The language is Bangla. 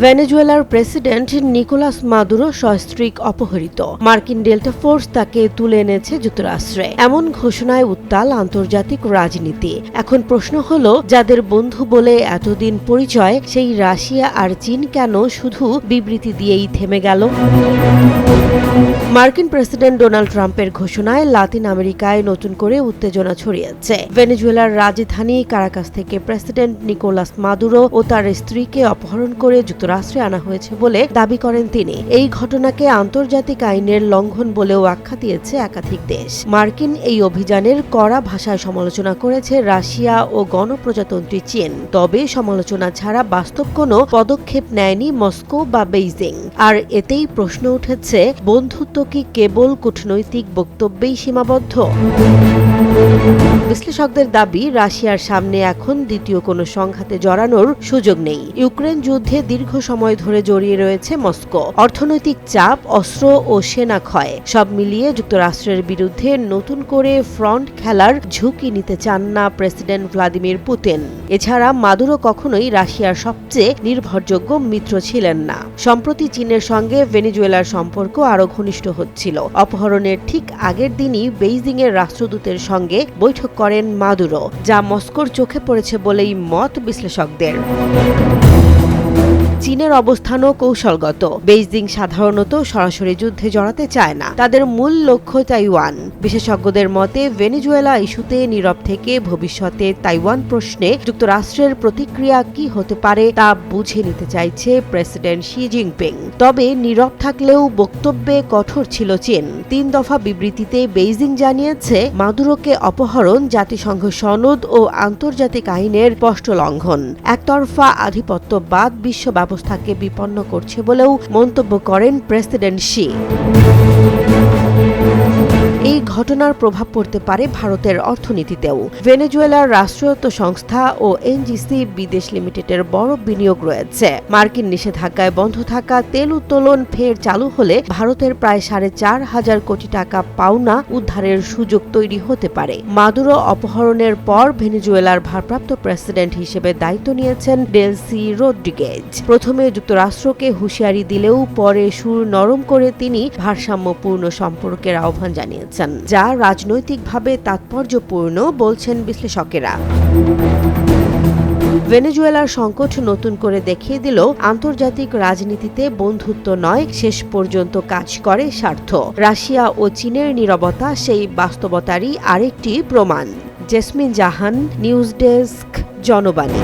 ভেনেজুয়েলার প্রেসিডেন্ট নিকোলাস মাদুরো সস্ত্রীক অপহৃত। মার্কিন ডেল্টা ফোর্স তাকে তুলে এনেছে যুক্তরাষ্ট্রে। এমন ঘোষণায় উত্তাল আন্তর্জাতিক রাজনীতি। এখন প্রশ্ন হলো, যাদের বন্ধু বলে এতদিন পরিচয়, সেই রাশিয়া আর চীন কেন শুধু বিবৃতি দিয়েই থেমে গেল? মার্কিন প্রেসিডেন্ট ডোনাল্ড ট্রাম্পের ঘোষণায় লাতিন আমেরিকায় নতুন করে উত্তেজনা ছড়িয়েছে। ভেনেজুয়েলার রাজধানী কারাকাস থেকে প্রেসিডেন্ট নিকোলাস মাদুরো ও তার স্ত্রীকে অপহরণ করে যুক্তরাষ্ট্রে আনা হয়েছে বলে দাবি করেন তিনি। এই ঘটনাকে আন্তর্জাতিক আইনের লঙ্ঘন বলেও আখ্যা দিয়েছে একাধিক দেশ। মার্কিন এই অভিযানের কড়া ভাষায় সমালোচনা করেছে রাশিয়া ও গণপ্রজাতন্ত্রী চীন। তবে সমালোচনা ছাড়া বাস্তব কোনো পদক্ষেপ নেয়নি মস্কো বা বেইজিং। আর এতেই প্রশ্ন উঠেছে, বন্ধুত্ব কি কেবল কূটনৈতিক বক্তব্যেই সীমাবদ্ধ? বিশ্লেষকদের দাবি, রাশিয়ার সামনে এখন দ্বিতীয় কোনো সংঘাতে জড়ানোর সুযোগ নেই। ইউক্রেন যুদ্ধে দীর্ঘ সময় ধরে জড়িয়ে রয়েছে মস্কো। অর্থনৈতিক চাপ, অস্ত্র ও সেনা ক্ষয় সব মিলিয়ে যুক্তরাষ্ট্রের বিরুদ্ধে নতুন করে ফ্রন্ট খেলার ঝুঁকি নিতে চান না প্রেসিডেন্ট ভ্লাদিমির পুতিন। এছাড়া মাদুরো কখনোই রাশিয়ার সবচেয়ে নির্ভরযোগ্য মিত্র ছিলেন না। সম্প্রতি চীনের সঙ্গে ভেনেজুয়েলার সম্পর্ক আরও ঘনিষ্ঠ হচ্ছিল। অপহরণের ঠিক আগের দিনই বেইজিংয়ের রাষ্ট্রদূতের সঙ্গে বৈঠক করেন মাদুরো, যা মস্কোর চোখে পড়েছে বলেই মত বিশ্লেষকদের। চীনের অবস্থানও কৌশলগত। বেইজিং সাধারণত সরাসরি যুদ্ধে জড়াতে চায় না। তাদের মূল লক্ষ্য তাইওয়ান। বিশেষজ্ঞদের মতে, ভেনেজুয়েলা ইস্যুতে নীরব থেকে ভবিষ্যতে তাইওয়ান প্রশ্নে যুক্তরাষ্ট্রের প্রতিক্রিয়া কি হতে পারে তা বুঝে নিতে চাইছে প্রেসিডেন্ট শি জিনপিং। তবে নীরব থাকলেও বক্তব্যে কঠোর ছিল চীন। ৩ দফা বিবৃতিতে বেইজিং জানিয়েছে, মাদুরোকে অপহরণ জাতিসংঘ সনদ ও আন্তর্জাতিক আইনের স্পষ্ট লঙ্ঘন। একতরফা আধিপত্যবাদ বিশ্ব ব্যবস্থাকে বিপন্ন করছে বলেও মন্তব্য করেন প্রেসিডেন্ট শি। এই ঘটনার প্রভাব পড়তে পারে ভারতের অর্থনীতিতেও। ভেনেজুয়েলার রাষ্ট্রায়ত্ত সংস্থা ও এনজিসি বিদেশ লিমিটেডের বড় বিনিয়োগ রয়েছে। মার্কিন নিষেধাজ্ঞায় বন্ধ থাকা তেল উত্তোলন ফের চালু হলে ভারতের প্রায় 4.5 কোটি টাকা পাওনা উদ্ধারের সুযোগ তৈরি হতে পারে। মাদুরো অপহরণের পর ভেনেজুয়েলার ভারপ্রাপ্ত প্রেসিডেন্ট হিসেবে দায়িত্ব নিয়েছেন ডেলসি রদ্রিগেজ। প্রথমে যুক্তরাষ্ট্রকে হুঁশিয়ারি দিলেও পরে সুর নরম করে তিনি ভারসাম্যপূর্ণ সম্পর্কের আহ্বান জানিয়েছেন, যা রাজনৈতিকভাবে তাৎপর্যপূর্ণ বলছেন বিশ্লেষকেরা। ভেনেজুয়েলার সংকট নতুন করে দেখিয়ে দিল, আন্তর্জাতিক রাজনীতিতে বন্ধুত্ব নয়, শেষ পর্যন্ত কাজ করে স্বার্থ। রাশিয়া ও চীনের নীরবতা সেই বাস্তবতারই আরেকটি প্রমাণ। জেসমিন জাহান, নিউজ ডেস্ক, জনবাণী।